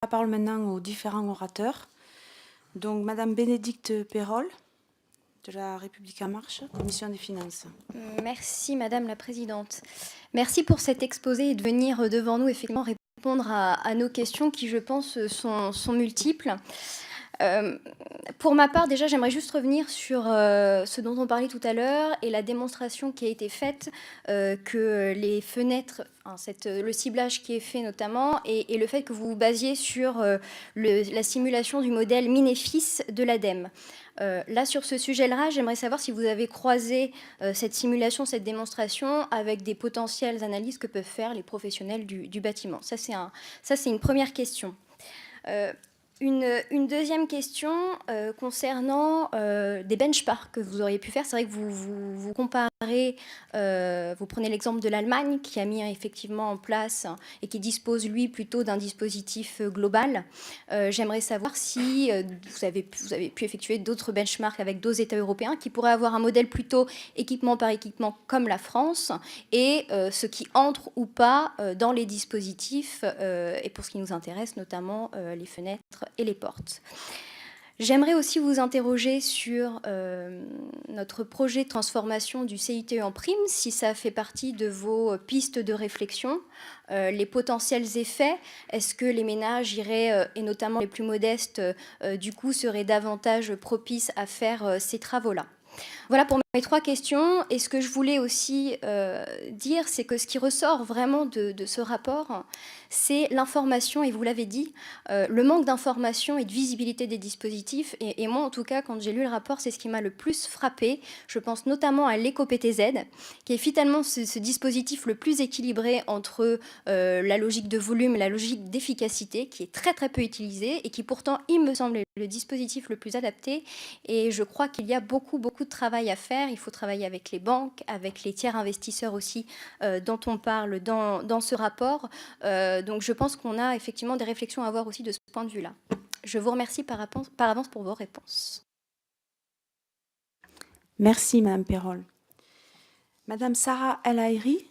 parole maintenant aux différents orateurs. Donc, Madame Bénédicte Pérol, de la République en marche, Commission des finances. Merci Madame la Présidente. Merci pour cet exposé et de venir devant nous effectivement répondre à nos questions qui, je pense, sont multiples. Pour ma part, déjà, j'aimerais juste revenir sur ce dont on parlait tout à l'heure et la démonstration qui a été faite que les fenêtres, le ciblage qui est fait notamment, et le fait que vous vous basiez sur la simulation du modèle Minéfis de l'ADEME. Là, sur ce sujet-là, j'aimerais savoir si vous avez croisé cette simulation, cette démonstration avec des potentielles analyses que peuvent faire les professionnels du bâtiment. Ça, c'est une première question. Une deuxième question concernant des benchmarks que vous auriez pu faire. C'est vrai que vous comparez, vous prenez l'exemple de l'Allemagne qui a mis effectivement en place et qui dispose, lui, plutôt d'un dispositif global. J'aimerais savoir si vous avez pu effectuer d'autres benchmarks avec d'autres États européens qui pourraient avoir un modèle plutôt équipement par équipement comme la France et ce qui entre ou pas dans les dispositifs et pour ce qui nous intéresse, notamment les fenêtres et les portes. J'aimerais aussi vous interroger sur notre projet de transformation du CITE en prime, si ça fait partie de vos pistes de réflexion, les potentiels effets. Est-ce que les ménages iraient, et notamment les plus modestes, du coup, seraient davantage propices à faire ces travaux-là? Voilà pour mes trois questions. Et ce que je voulais aussi dire, c'est que ce qui ressort vraiment de ce rapport, c'est l'information, et vous l'avez dit, le manque d'information et de visibilité des dispositifs. Et moi, en tout cas, quand j'ai lu le rapport, c'est ce qui m'a le plus frappé. Je pense notamment à l'éco-PTZ, qui est finalement ce dispositif le plus équilibré entre la logique de volume et la logique d'efficacité, qui est très très peu utilisé et qui pourtant, il me semble, est le dispositif le plus adapté. Et je crois qu'il y a beaucoup de travail à faire. Il faut travailler avec les banques, avec les tiers investisseurs aussi, dont on parle dans ce rapport. Donc je pense qu'on a effectivement des réflexions à avoir aussi de ce point de vue-là. Je vous remercie par avance pour vos réponses. Merci, Madame Pérol. Madame Sarah El Haïry,